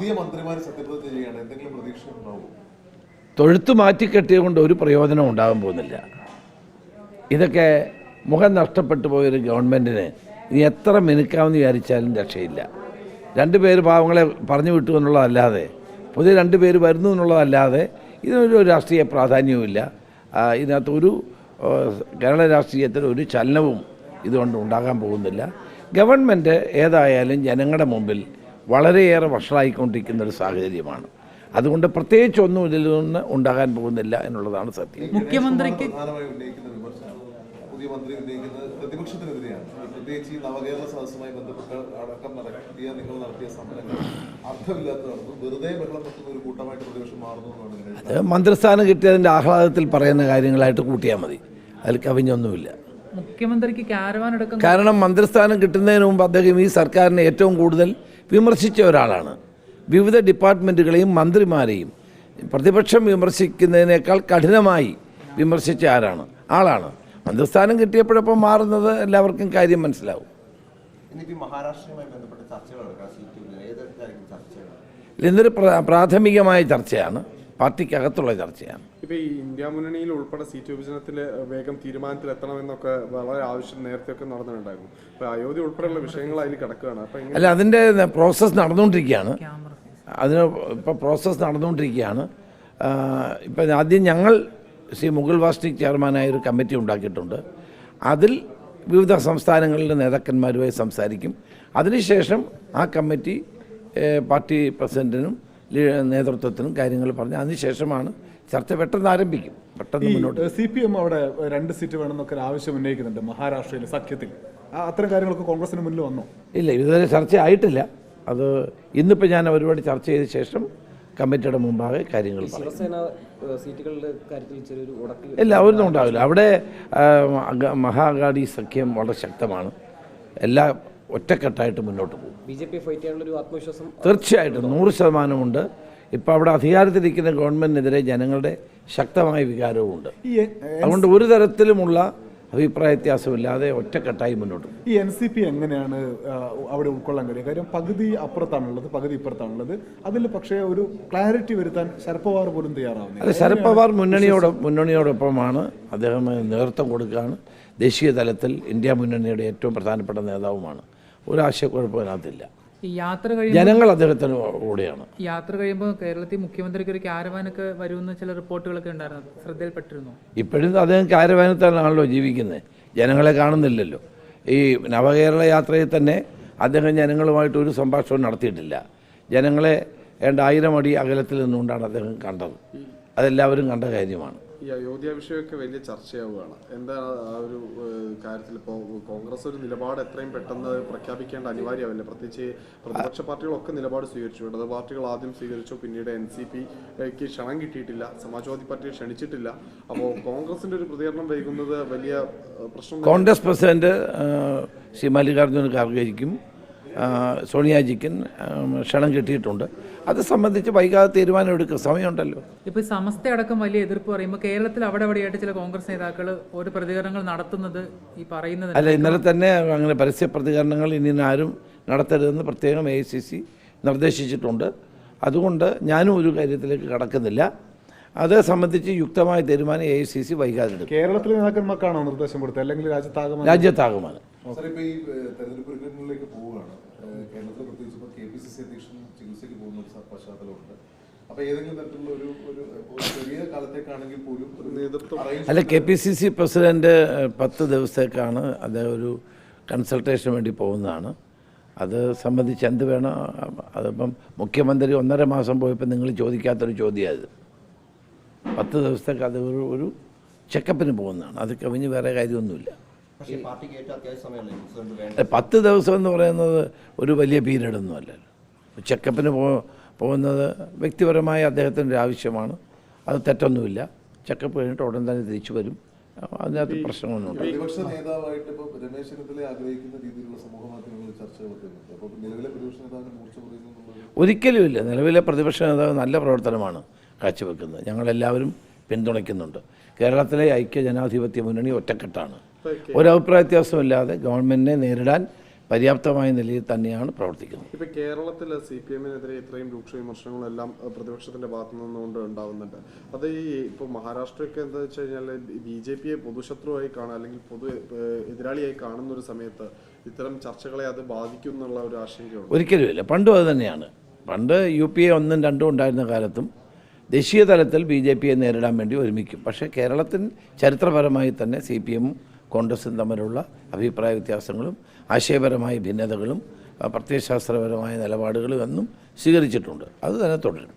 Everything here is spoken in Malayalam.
പുതിയ മന്ത്രിമാർ സത്യപ്രതിജ്ഞ ചെയ്യാണ്, എന്തെങ്കിലും പ്രതീക്ഷ ഉണ്ടാവും? തൊഴുത്ത് മാറ്റിക്കെട്ടിയതുകൊണ്ട് ഒരു പ്രയോജനം ഉണ്ടാകാൻ പോകുന്നില്ല. ഇതൊക്കെ മുഖം നഷ്ടപ്പെട്ടു പോയൊരു ഗവൺമെൻറ്റിന് ഇനി എത്ര മിനുക്കാമെന്ന് വിചാരിച്ചാലും രക്ഷയില്ല. 2 പേര് പാവങ്ങളെ പറഞ്ഞു വിട്ടു എന്നുള്ളതല്ലാതെ, പുതിയ 2 പേര് വരുന്നു എന്നുള്ളതല്ലാതെ ഇതിനൊരു രാഷ്ട്രീയ പ്രാധാന്യവുമില്ല. ഇതിനകത്തൊരു കേരള രാഷ്ട്രീയത്തിൽ ഒരു ചലനവും ഇതുകൊണ്ട് ഉണ്ടാകാൻ പോകുന്നില്ല. ഗവൺമെൻറ് ഏതായാലും ജനങ്ങളുടെ മുമ്പിൽ വളരെയേറെ വഷളായിക്കൊണ്ടിരിക്കുന്നൊരു സാഹചര്യമാണ്. അതുകൊണ്ട് പ്രത്യേകിച്ചൊന്നും ഇതിൽ നിന്ന് ഉണ്ടാകാൻ പോകുന്നില്ല എന്നുള്ളതാണ് സത്യം. മുഖ്യമന്ത്രിക്ക് പുതിയ മന്ത്രി ഉന്നയിക്കുന്നത് പ്രതിപക്ഷത്തിനെതിരെയാണ്. പ്രത്യേകിച്ച് ഈ നവകേരള സദസ്സുമായി ബന്ധപ്പെട്ട് അടക്കം നിങ്ങൾ നടത്തിയ സമരങ്ങൾ അർത്ഥമില്ലാത്തതാണെന്നും വെറുതെ ബഹളം വെക്കുന്ന ഒരു കൂട്ടമായിട്ട് പ്രതിപക്ഷം മാറുന്നതുമാണ്. അത് മന്ത്രിസ്ഥാനം കിട്ടിയതിൻ്റെ ആഹ്ലാദത്തിൽ പറയുന്ന കാര്യങ്ങളായിട്ട് കൂട്ടിയാൽ മതി, അതിൽ കവിഞ്ഞൊന്നുമില്ല. മുഖ്യമന്ത്രിക്ക് ക്യാരവാൻ എടുക്കും. കാരണം മന്ത്രിസ്ഥാനം കിട്ടുന്നതിന് മുമ്പ് അദ്ദേഹം ഈ സർക്കാരിനെ ഏറ്റവും കൂടുതൽ വിമർശിച്ച ഒരാളാണ്. വിവിധ ഡിപ്പാർട്ട്മെൻറ്റുകളെയും മന്ത്രിമാരെയും പ്രതിപക്ഷം വിമർശിക്കുന്നതിനേക്കാൾ കഠിനമായി വിമർശിച്ച ആളാണ്. മന്ത്രിസ്ഥാനം കിട്ടിയപ്പോഴപ്പം മാറുന്നത് എല്ലാവർക്കും കാര്യം മനസ്സിലാവും. ഇതൊരു പ്രാഥമികമായ ചർച്ചയാണ്, പാർട്ടിക്കകത്തുള്ള ചർച്ചയാണ്. ഇപ്പോൾ ഈ ഇന്ത്യ മുന്നണിയിൽ ഉൾപ്പെടെ സീറ്റ് വിഭജനത്തിൽ വേഗം തീരുമാനത്തിലെത്തണമെന്നൊക്കെ വളരെ ആവശ്യം നേരത്തെയൊക്കെ നടന്നിട്ടുണ്ടായിരുന്നു. ഇപ്പോൾ അയോധ്യ ഉൾപ്പെടെയുള്ള വിഷയങ്ങൾ അതിൽ കിടക്കുകയാണ്. അപ്പോൾ അല്ല, അതിൻ്റെ പ്രോസസ്സ് നടന്നുകൊണ്ടിരിക്കുകയാണ്. ഇപ്പോൾ പ്രോസസ്സ് നടന്നുകൊണ്ടിരിക്കുകയാണ്. ഇപ്പം ആദ്യം ഞങ്ങൾ ശ്രീ മുകുൾ വാസ്നിക് ചെയർമാനായ ഒരു കമ്മിറ്റി ഉണ്ടാക്കിയിട്ടുണ്ട്. അതിൽ വിവിധ സംസ്ഥാനങ്ങളിലെ നേതാക്കന്മാരുമായി സംസാരിക്കും. അതിനുശേഷം ആ കമ്മിറ്റി പാർട്ടി പ്രസിഡന്റിനും നേതൃത്വത്തിനും കാര്യങ്ങൾ പറഞ്ഞ് അതിനുശേഷമാണ് ചർച്ച പെട്ടെന്ന് ആരംഭിക്കും. പെട്ടെന്ന് മുന്നോട്ട്. CPM അവിടെ 2 സീറ്റ് വേണമെന്നൊക്കെ ആവശ്യം ഉന്നയിക്കുന്നുണ്ട് മഹാരാഷ്ട്രയിലെ സഖ്യത്തിൽ. അത്തരം കാര്യങ്ങളൊക്കെ കോൺഗ്രസിന് മുന്നിൽ വന്നോ? ഇല്ല, ഇതുവരെ ചർച്ച ആയിട്ടില്ല. അത് ഇന്നിപ്പോൾ ഞാൻ അവരോട് ചർച്ച ചെയ്ത ശേഷം കമ്മിറ്റിയുടെ മുമ്പാകെ കാര്യങ്ങൾ ഇല്ല, അവരൊന്നും ഉണ്ടാവില്ല. അവിടെ മഹാഗാഡി സഖ്യം വളരെ ശക്തമാണ്. എല്ലാ ഒറ്റക്കെട്ടായിട്ട് മുന്നോട്ട് പോകും. തീർച്ചയായിട്ടും 100% ഇപ്പോൾ അവിടെ അധികാരത്തിലിരിക്കുന്ന ഗവൺമെൻറ്റിനെതിരെ ജനങ്ങളുടെ ശക്തമായ വികാരവുമുണ്ട്. അതുകൊണ്ട് ഒരു തരത്തിലുമുള്ള അഭിപ്രായ വ്യത്യാസമില്ലാതെ ഒറ്റക്കെട്ടായി മുന്നോട്ട് പോകും. ഈ NCP എങ്ങനെയാണ് അവിടെ ഉൾക്കൊള്ളാൻ കഴിയുക? കാര്യം പകുതി അപ്പുറത്താണുള്ളത്, പകുതി ഇപ്പുറത്താണുള്ളത്. അതിൽ പക്ഷേ ഒരു ക്ലാരിറ്റി വരുത്താൻ ശരത് പവാർ പോലും തയ്യാറാവുന്നില്ല. അല്ല, ശരത് പവാർ മുന്നണിയോടൊപ്പമാണ്. അദ്ദേഹം നേതൃത്വം കൊടുക്കുകയാണ്. ദേശീയ തലത്തിൽ ഇന്ത്യ മുന്നണിയുടെ ഏറ്റവും പ്രധാനപ്പെട്ട നേതാവുമാണ്. ഒരാശയക്കുഴപ്പം അതിനകത്തില്ല. ജനങ്ങൾ അദ്ദേഹത്തിന് കൂടെയാണ്. യാത്ര കഴിയുമ്പോൾ കേരളത്തിൽ മുഖ്യമന്ത്രിക്ക് ഒരു ക്യാരവാനൊക്കെ വരുമെന്ന് ചില റിപ്പോർട്ടുകളൊക്കെ ഉണ്ടായിരുന്നു, ശ്രദ്ധയിൽപ്പെട്ടിരുന്നു. ഇപ്പോഴും അദ്ദേഹം ക്യാരവാനത്താണല്ലോ ജീവിക്കുന്നത്, ജനങ്ങളെ കാണുന്നില്ലല്ലോ. ഈ നവകേരള യാത്രയിൽ തന്നെ അദ്ദേഹം ജനങ്ങളുമായിട്ട് ഒരു സംഭാഷണവും നടത്തിയിട്ടില്ല. ജനങ്ങളെ 1000 അടി അകലത്തിൽ നിന്നുകൊണ്ടാണ് അദ്ദേഹം കണ്ടത്. അതെല്ലാവരും കണ്ട കാര്യമാണ്. ഈ അയോധ്യ വിഷയമൊക്കെ വലിയ ചർച്ചയാവുകയാണ്. എന്താണ് ആ ഒരു കാര്യത്തിൽ ഇപ്പോൾ കോൺഗ്രസ് ഒരു നിലപാട് എത്രയും പെട്ടെന്ന് പ്രഖ്യാപിക്കേണ്ട അനിവാര്യമല്ലേ? പ്രത്യേകിച്ച് പ്രതിപക്ഷ പാർട്ടികളൊക്കെ നിലപാട് സ്വീകരിച്ചു. ഇടത് പാർട്ടികൾ ആദ്യം സ്വീകരിച്ചു, പിന്നീട് NCPക്ക് ക്ഷണം കിട്ടിയിട്ടില്ല, സമാജ്വാദി പാർട്ടിയെ ക്ഷണിച്ചിട്ടില്ല. അപ്പോൾ കോൺഗ്രസിൻ്റെ ഒരു പ്രതികരണം വൈകുന്നത് വലിയ പ്രശ്നം. കോൺഗ്രസ് പ്രസിഡന്റ് ശ്രീ മല്ലികാർജ്ജുന ഖാർഗെജിക്കും സോണിയാജിക്കും ക്ഷണം കിട്ടിയിട്ടുണ്ട്. അത് സംബന്ധിച്ച് വൈകാതെ തീരുമാനം എടുക്കുക, സമയമുണ്ടല്ലോ. ഇപ്പോൾ സമസ്തയടക്കം വലിയ എതിർപ്പ് പറയുമ്പോൾ കേരളത്തിൽ അവിടെയായിട്ട് ചില കോൺഗ്രസ് നേതാക്കൾ ഒരു പ്രതികരണങ്ങൾ നടത്തുന്നത് ഈ പറയുന്നത് അല്ല. ഇന്നലെ തന്നെ അങ്ങനെ പരസ്യ പ്രതികരണങ്ങൾ ഇനി ആരും നടത്തരുതെന്ന് പ്രത്യേകം AICC നിർദ്ദേശിച്ചിട്ടുണ്ട്. അതുകൊണ്ട് ഞാനും ഒരു കാര്യത്തിലേക്ക് കടക്കുന്നില്ല. അത് സംബന്ധിച്ച് യുക്തമായ തീരുമാനം AICC വൈകാതെ എടുക്കും. കേരളത്തിലെ നേതാക്കന്മാർക്കാണോ നിർദ്ദേശം കൊടുത്തത്, അല്ലെങ്കിൽ രാജ്യത്താകമാനം? രാജ്യത്താകമാനം. ഇപ്പോൾ ഈ തെരഞ്ഞെടുപ്പ് ഒരുക്കങ്ങളിലേക്ക് പോവുകയാണ്. കേരളത്തിൽ പ്രത്യേകിച്ച് ഇപ്പോൾ KPCC അധ്യക്ഷൻ ചികിത്സയ്ക്ക് പോകുന്ന ഒരു പശ്ചാത്തലമുണ്ട്. അപ്പോൾ ഏതെങ്കിലും തരത്തിലുള്ള ഒരു ചെറിയ കാലത്തേക്കാണെങ്കിൽ പോലും അല്ല, KPCC പ്രസിഡന്റ് 10 ദിവസത്തേക്കാണ് അദ്ദേഹം ഒരു കൺസൾട്ടേഷന് വേണ്ടി പോകുന്നതാണ്. അത് സംബന്ധിച്ച് എന്ത് വേണം, അതിപ്പം മുഖ്യമന്ത്രി 1.5 മാസം പോയപ്പോൾ നിങ്ങൾ ചോദിക്കാത്തൊരു ചോദ്യമാണ്. 10 ദിവസത്തേക്ക് അത് ഒരു ചെക്കപ്പിന് പോകുന്നതാണ്. അത് കവിഞ്ഞ് വേറെ കാര്യമൊന്നുമില്ല. 10 ദിവസം എന്ന് പറയുന്നത് ഒരു വലിയ പീരീഡൊന്നും അല്ലല്ലോ. ചെക്കപ്പിന് പോകുന്നത് വ്യക്തിപരമായ അദ്ദേഹത്തിൻ്റെ ആവശ്യമാണ്. അത് തെറ്റൊന്നുമില്ല. ചെക്കപ്പ് കഴിഞ്ഞിട്ട് ഉടൻ തന്നെ തിരിച്ചു വരും. അതിനകത്ത് പ്രശ്നമൊന്നുമില്ല. പ്രതിപക്ഷ നേതാവായിട്ട് ഇപ്പോൾ രമേശ് ചെന്നിത്തല ആഗ്രഹിക്കുന്ന രീതിയിലുള്ള സമൂഹ മാധ്യമങ്ങളിൽ ചർച്ചകളൊക്കെ ഉണ്ട്. അപ്പോൾ നിലവിലെ പ്രതിപക്ഷ നേതാവിന് മൂർച്ച കുറയുന്നു? ഒരിക്കലുമില്ല. നിലവിലെ പ്രതിപക്ഷ നേതാവ് നല്ല പ്രവർത്തനമാണ് കാഴ്ചവെക്കുന്നത്. ഞങ്ങളെല്ലാവരും പിന്തുണയ്ക്കുന്നുണ്ട്. കേരളത്തിലെ ഐക്യ ജനാധിപത്യ മുന്നണി ഒറ്റക്കെട്ടാണ്. ഒരഭിപ്രായ വ്യത്യാസമില്ലാതെ ഗവൺമെൻറ്റിനെ നേരിടാൻ പര്യാപ്തമായ നിലയിൽ തന്നെയാണ് പ്രവർത്തിക്കുന്നത്. ഇപ്പൊ കേരളത്തിൽ CPM-നെതിരെ ഇത്രയും രൂക്ഷ വിമർശനങ്ങളെല്ലാം പ്രതിപക്ഷത്തിന്റെ ഭാഗത്തു നിന്നുകൊണ്ട് ഉണ്ടാവുന്നുണ്ട്. അത് ഈ ഇപ്പോൾ മഹാരാഷ്ട്രയൊക്കെ എന്താ വെച്ച് കഴിഞ്ഞാൽ BJP-യെ പൊതുശത്രുവായി കാണുക അല്ലെങ്കിൽ പൊതു എതിരാളിയായി കാണുന്ന ഒരു സമയത്ത് ഇത്തരം ചർച്ചകളെ അത് ബാധിക്കും എന്നുള്ള ഒരു ആശങ്കയുണ്ട്. ഒരിക്കലുമില്ല. പണ്ടും അത് തന്നെയാണ്. പണ്ട് UPA 1 ഉം 2 ഉണ്ടായിരുന്ന കാലത്തും ദേശീയ തലത്തിൽ BJP-യെ നേരിടാൻ വേണ്ടി ഒരുമിക്കും. പക്ഷേ കേരളത്തിൽ ചരിത്രപരമായി തന്നെ CPM-ഉം കോൺഗ്രസും തമ്മിലുള്ള അഭിപ്രായ വ്യത്യാസങ്ങളും ആശയപരമായ ഭിന്നതകളും പ്രത്യയശാസ്ത്രപരമായ നിലപാടുകളും എന്നും സ്വീകരിച്ചിട്ടുണ്ട്. അത് തന്നെ തുടരും.